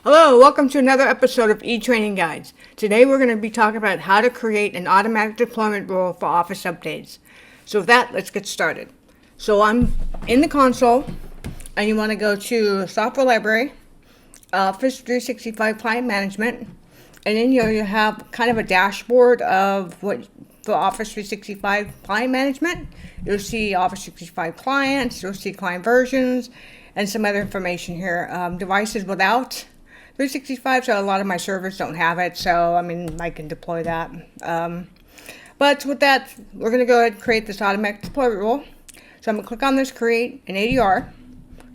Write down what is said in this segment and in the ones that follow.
Hello, welcome to another episode of eTraining Guides. Today we're going to be talking about how to create an automatic deployment rule for Office updates. So with that, let's get started. So I'm in the console, and you want to go to Software Library, Office 365 Client Management, and in here you have kind of a dashboard of what for Office 365 Client Management. You'll see Office 365 clients, you'll see client versions, and some other information here. Devices without 365, so a lot of my servers don't have it, so I can deploy that. But with that, we're going to go ahead and create this automatic deployment rule. So I'm going to click on this, create an ADR.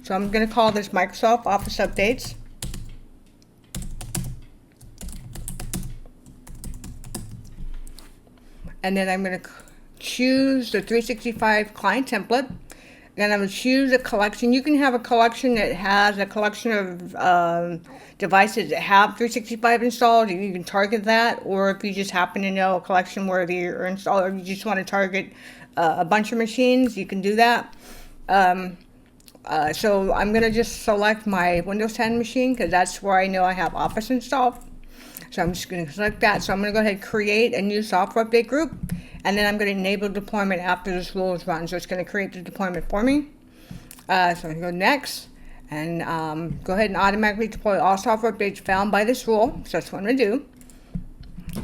So I'm going to call this Microsoft Office Updates. And then I'm going to choose the 365 client template. Then I'm going to choose a collection. You can have a collection that has a collection of devices that have 365 installed. You can target that. Or if you just happen to know a collection where they're installed, or you just want to target a bunch of machines, you can do that. So I'm going to just select my Windows 10 machine because that's where I know I have Office installed. So I'm just going to select that. So I'm going to go ahead and create a new software update group. And then I'm going to enable deployment after this rule is run. So it's going to create the deployment for me. So I'm going to go next and go ahead and automatically deploy all software updates found by this rule. So that's what I'm going to do.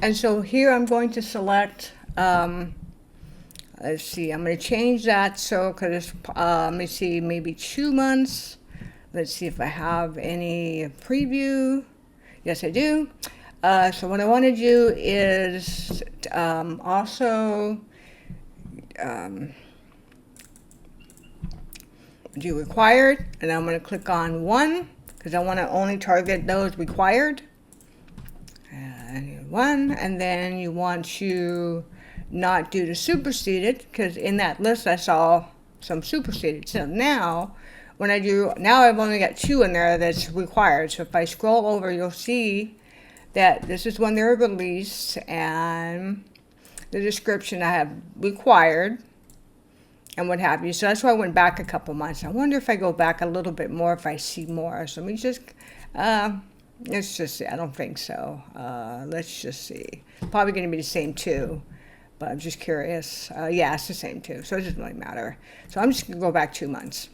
And so here I'm going to select, let's see, I'm going to change that. So, because let me see, maybe 2 months. Let's see if I have any preview. Yes, I do. So what I want to do is also do required, and I'm going to click on 1 because I want to only target those required. And 1, and then you want to not do the superseded because in that list I saw some superseded. So now when I do, now I've only got 2 in there that's required. So if I scroll over, you'll see that this is when they were released, and the description I have required and what have you. So that's why I went back a couple months. I wonder if I go back a little bit more if I see more. So let me just, let's just see. I don't think so. Let's just see. Probably going to be the same 2, but I'm just curious. Yeah, it's the same 2, so it doesn't really matter. So I'm just going to go back 2 months.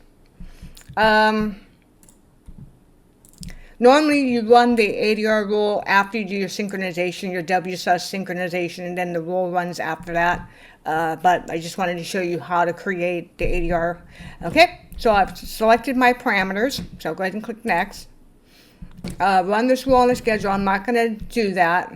Normally, you run the ADR rule after you do your synchronization, your WSUS synchronization, and then the rule runs after that. But I just wanted to show you how to create the ADR. Okay, so I've selected my parameters. So I'll go ahead and click Next. Run this rule on the schedule. I'm not going to do that.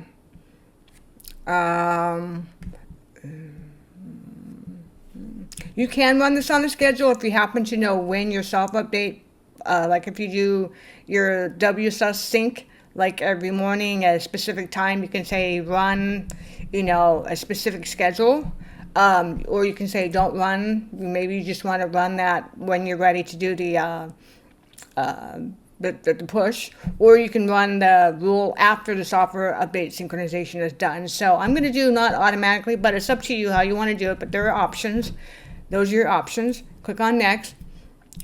You can run this on the schedule if you happen to know when your self-update, like if you do your WSUS sync, like every morning at a specific time, you can say run, a specific schedule. Or you can say don't run. Maybe you just want to run that when you're ready to do the push. Or you can run the rule after the software update synchronization is done. So I'm going to do not automatically, but it's up to you how you want to do it. But there are options. Those are your options. Click on Next.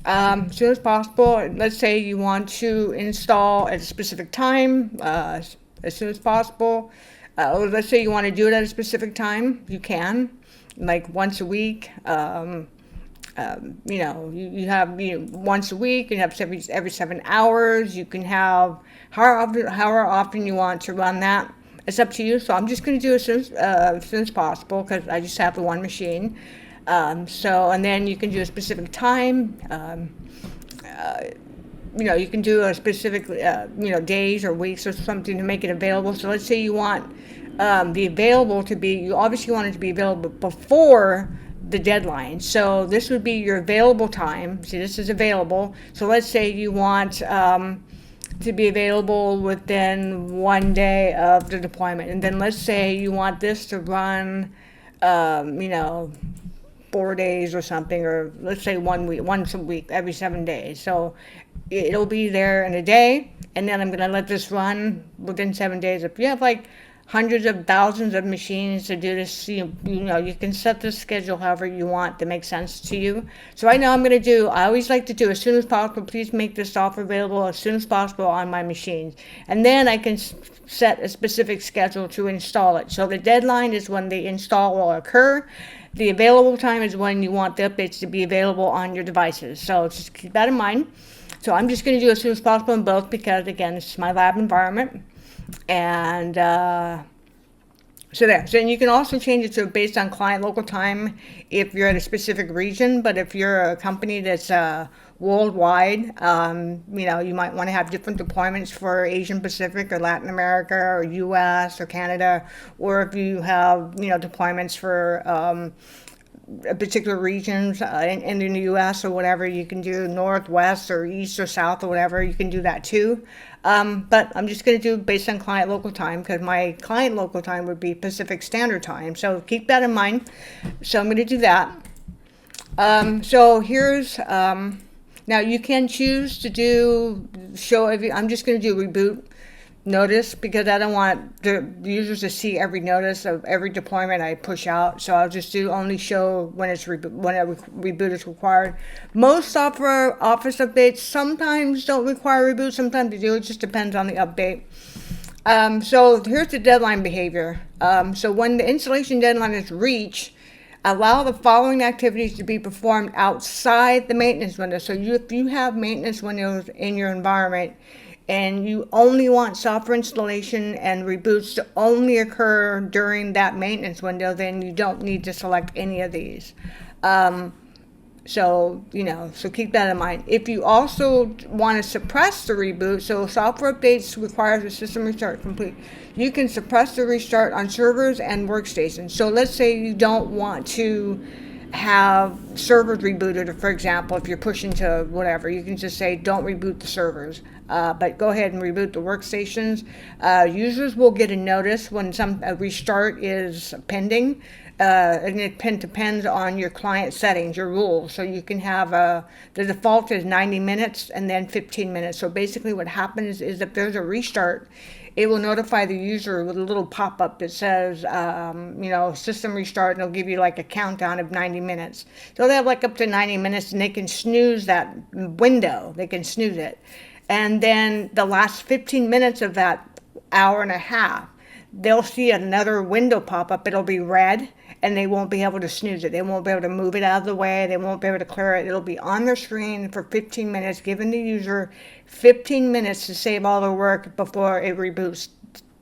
As soon as possible. Let's say you want to install at a specific time, as soon as possible. Or let's say you want to do it at a specific time. You can, like once a week. You have once a week. You have every 7 hours. You can have however often you want to run that. It's up to you. So I'm just going to do it as soon as possible because I just have the one machine. And then you can do a specific time. You can do a specific, days or weeks or something to make it available. So let's say you want the available to be, you obviously want it to be available before the deadline. So this would be your available time. See, this is available. So let's say you want to be available within 1 day of the deployment. And then let's say you want this to run, 4 days or something, or let's say 1 week, once a week, every 7 days. So it'll be there in a day, and then I'm going to let this run within 7 days. If you have like hundreds of thousands of machines to do this. You can set the schedule however you want that makes sense to you. So right now I always like to do as soon as possible, please make this software available as soon as possible on my machines. And then I can set a specific schedule to install it. So the deadline is when the install will occur. The available time is when you want the updates to be available on your devices. So just keep that in mind. So I'm just going to do as soon as possible in both because, again, this is my lab environment. And so there. So you can also change it to based on client local time if you're at a specific region. But if you're a company that's worldwide, you might want to have different deployments for Asian Pacific or Latin America or U.S. or Canada. Or if you have, deployments for particular regions in the U.S. or whatever, you can do northwest or east or south or whatever. You can do that too. But I'm just going to do based on client local time because my client local time would be Pacific Standard Time. So keep that in mind. So I'm going to do that. So here's now you can choose to I'm just going to do reboot notice because I don't want the users to see every notice of every deployment I push out. So I'll just only show when a reboot is required. Most software office updates sometimes don't require reboot, sometimes they do. It just depends on the update. So here's the deadline behavior. So when the installation deadline is reached, allow the following activities to be performed outside the maintenance window. So if you have maintenance windows in your environment, and you only want software installation and reboots to only occur during that maintenance window, then you don't need to select any of these. So keep that in mind. If you also want to suppress the reboot, so software updates requires a system restart complete, you can suppress the restart on servers and workstations. So let's say you don't want to have servers rebooted, for example, if you're pushing to whatever, you can just say don't reboot the servers, but go ahead and reboot the workstations. Users will get a notice when a restart is pending, and it depends on your client settings, your rules. So you can have the default is 90 minutes and then 15 minutes. So basically what happens is if there's a restart, it will notify the user with a little pop-up that says, system restart, and it'll give you like a countdown of 90 minutes. So they have like up to 90 minutes, and they can snooze that window. They can snooze it. And then the last 15 minutes of that hour and a half, they'll see another window pop up. It'll be red, and they won't be able to snooze it. They won't be able to move it out of the way. They won't be able to clear it. It'll be on their screen for 15 minutes, giving the user 15 minutes to save all their work before it reboots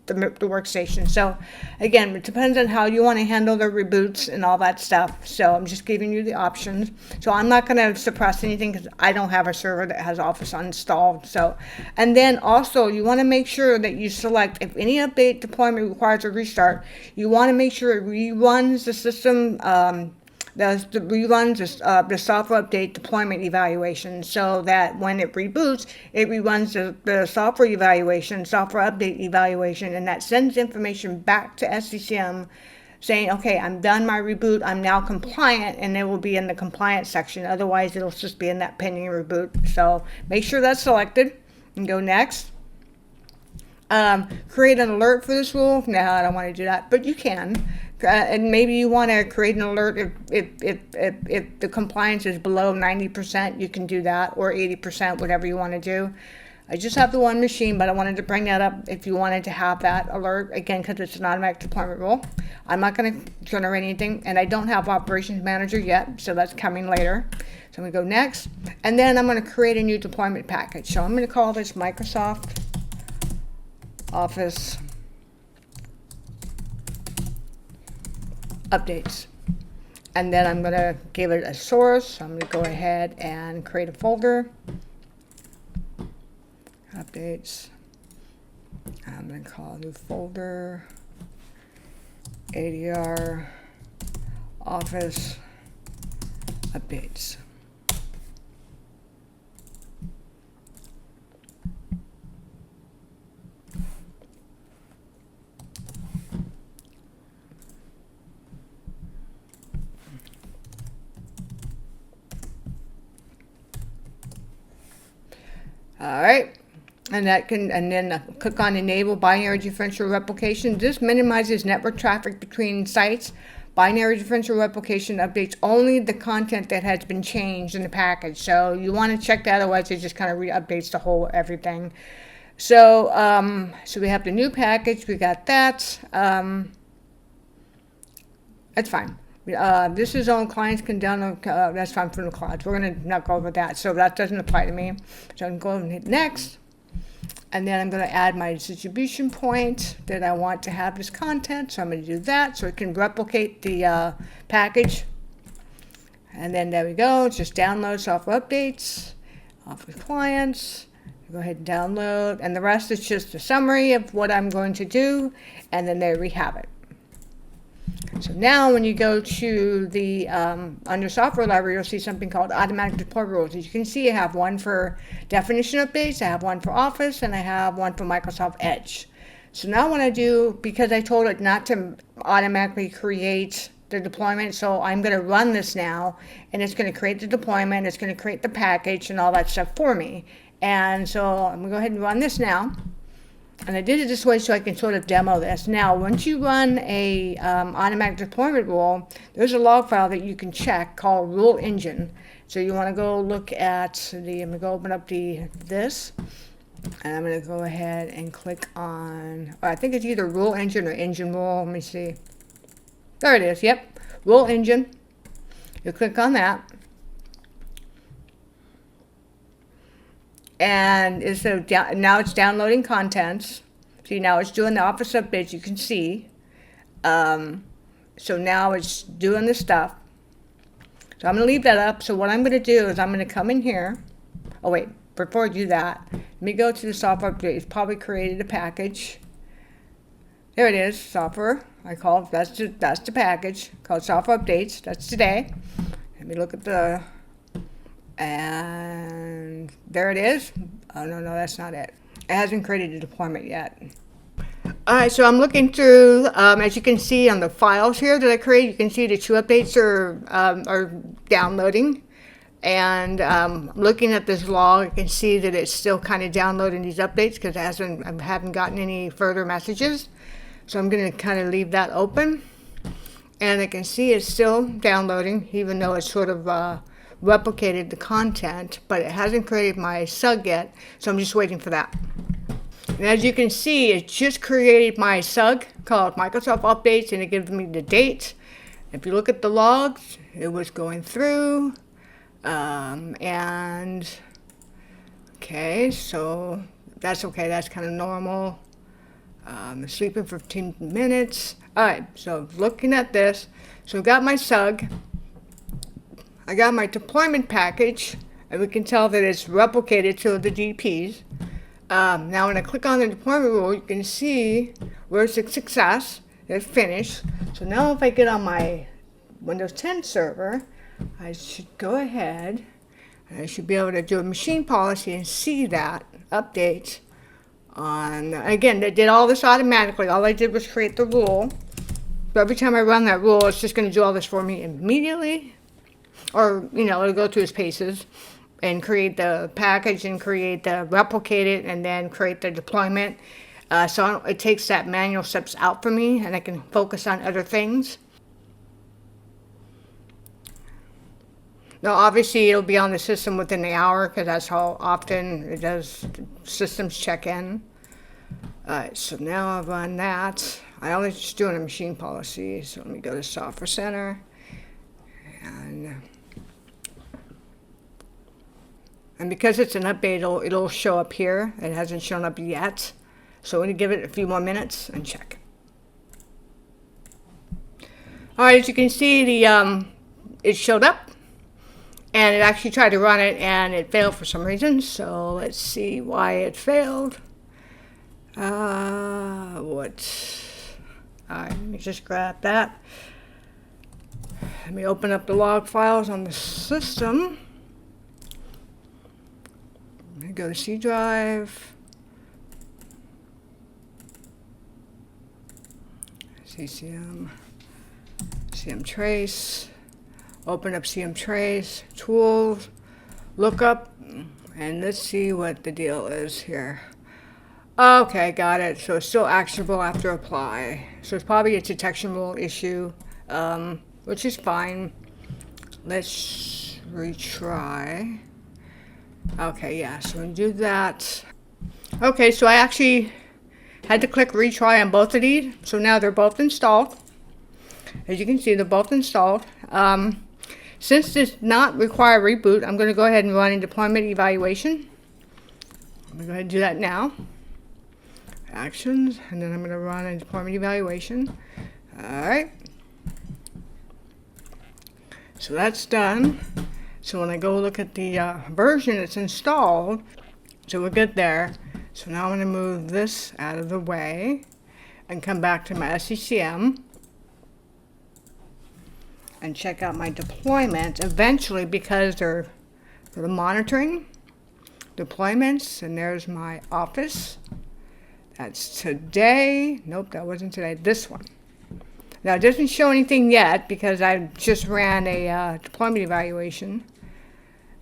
the workstation. So again, it depends on how you want to handle the reboots and all that stuff. So I'm just giving you the options. So I'm not going to suppress anything because I don't have a server that has Office installed. So, and then also you want to make sure that you select if any update deployment requires a restart, you want to make sure it reruns the system, reruns the software update deployment evaluation so that when it reboots, it reruns the software evaluation, software update evaluation, and that sends information back to SCCM saying, okay, I'm done my reboot, I'm now compliant, and it will be in the compliance section. Otherwise, it'll just be in that pending reboot. So make sure that's selected and go next. Create an alert for this rule. No, I don't want to do that, but you can. And maybe you want to create an alert if the compliance is below 90%, you can do that, or 80%, whatever you want to do. I just have the one machine, but I wanted to bring that up if you wanted to have that alert, again, because it's an automatic deployment rule. I'm not going to generate anything, and I don't have Operations Manager yet, so that's coming later. So I'm going to go next, and then I'm going to create a new deployment package. So I'm going to call this Microsoft Office Updates. And then I'm going to give it a source. So I'm going to go ahead and create a folder. Updates. I'm going to call a new folder ADR Office Updates. All right, and then click on enable binary differential replication. This minimizes network traffic between sites. Binary differential replication updates only the content that has been changed in the package. So you want to check that, otherwise it just kind of re-updates the whole everything. So so we have the new package. We got that. That's fine. This is on clients can download. That's fine from the clouds. We're going to not go over that. So that doesn't apply to me. So I'm going to hit next. And then I'm going to add my distribution point that I want to have this content. So I'm going to do that so it can replicate the package. And then there we go. Just download software updates off of clients. Go ahead and download. And the rest is just a summary of what I'm going to do. And then there we have it. So now when you go to the under software library, you'll see something called automatic deployment rules. As you can see, I have one for definition updates, I have one for Office, and I have one for Microsoft Edge. So now what I do, because I told it not to automatically create the deployment, so I'm going to run this now, and it's going to create the deployment, it's going to create the package and all that stuff for me. And so I'm going to go ahead and run this now. And I did it this way so I can sort of demo this. Now, once you run a automatic deployment rule, there's a log file that you can check called Rule Engine. So you want to go look at I'm going to go open up this, and I'm going to go ahead and click on, I think it's either Rule Engine or Engine Rule. Let me see. There it is. Yep, Rule Engine. You click on that. And now it's downloading contents. See, now it's doing the Office updates, you can see. So now it's doing the stuff. So I'm going to leave that up. So what I'm going to do is I'm going to come in here. Oh, wait, before I do that, let me go to the software update. It's probably created a package. There it is, software. I call it, that's the package called software updates. That's today. Let me look at and there it is. Oh, no, that's not it. It hasn't created a deployment yet. All right, so I'm looking through, as you can see on the files here that I created, you can see the two updates are downloading. And looking at this log, you can see that it's still kind of downloading these updates because I haven't gotten any further messages. So I'm going to kind of leave that open. And I can see it's still downloading, even though it's sort of replicated the content, but it hasn't created my SUG yet, so I'm just waiting for that. And as you can see, it just created my SUG called Microsoft Updates, and it gives me the date. If you look at the logs, it was going through, and okay, so that's okay, that's kind of normal. Sleeping for 15 minutes. All right, so looking at this, so I've got my SUG. I got my deployment package, and we can tell that it's replicated to the DPs. Now when I click on the deployment rule, you can see where it's a success, it's finished. So now if I get on my Windows 10 server, I should go ahead, and I should be able to do a machine policy and see that update on, again, they did all this automatically. All I did was create the rule. So every time I run that rule, it's just going to do all this for me immediately. Or, it'll go through its paces and create the package and replicate it and then create the deployment. So it takes that manual steps out for me and I can focus on other things. Now, obviously, it'll be on the system within the hour because that's how often it does systems check in. So now I've run that. I only just doing a machine policy. So let me go to Software Center. And because it's an update, it'll show up here. It hasn't shown up yet. So we're going to give it a few more minutes and check. All right, as you can see, it showed up. And it actually tried to run it, and it failed for some reason. So let's see why it failed. All right, let me just grab that. Let me open up the log files on the system. Let me go to C drive. CCM, CM trace. Open up CM trace, tools, lookup, and let's see what the deal is here. Okay, got it. So it's still actionable after apply. So it's probably a detection rule issue, which is fine. Let's retry. Okay, yeah, so we do that. Okay, so I actually had to click retry on both of these. So now they're both installed. As you can see, they're both installed. Since this does not require reboot, I'm going to go ahead and run a deployment evaluation. I'm going to go ahead and do that now. Actions, and then I'm going to run a deployment evaluation. Alright. So that's done. So when I go look at the version it's installed, so we're good there. So now I'm going to move this out of the way and come back to my SCCM and check out my deployments eventually, because they're for the monitoring deployments. And there's my office. That's today. Nope, that wasn't today. This one. Now it doesn't show anything yet because I just ran a deployment evaluation.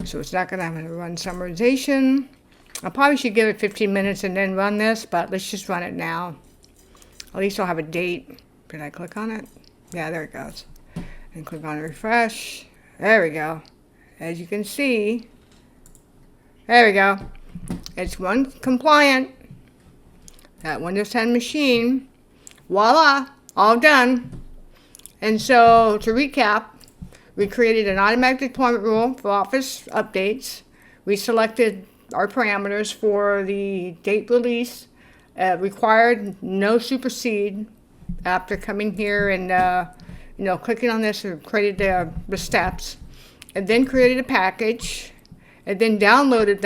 So it's not going to have to run summarization. I probably should give it 15 minutes and then run this, but let's just run it now. At least I'll have a date. Did I click on it? Yeah, there it goes. And click on refresh. There we go. As you can see, there we go. It's one compliant. That Windows 10 machine. Voila, all done. And so to recap, we created an automatic deployment rule for Office updates. We selected our parameters for the date release, required no supersede after coming here and clicking on this and created the steps, and then created a package, and then downloaded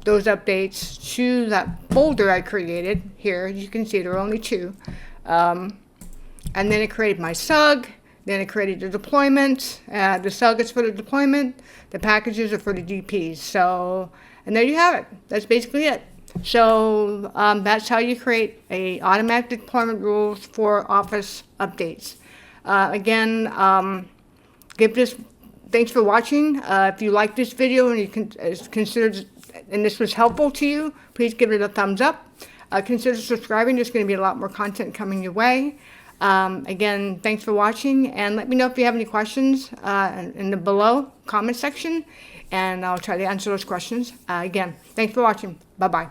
those updates to that folder I created here. As you can see, there are only two. And then it created my SUG. Then it created the deployment. The SUG is for the deployment. The packages are for the DPs. So, and there you have it. That's basically it. So that's how you create a automatic deployment rules for Office updates. Again, thanks for watching. If you like this video and you considered and this was helpful to you, please give it a thumbs up. Consider subscribing. There's going to be a lot more content coming your way. Again, thanks for watching, and let me know if you have any questions in the below comment section, and I'll try to answer those questions. Again, thanks for watching. Bye-bye.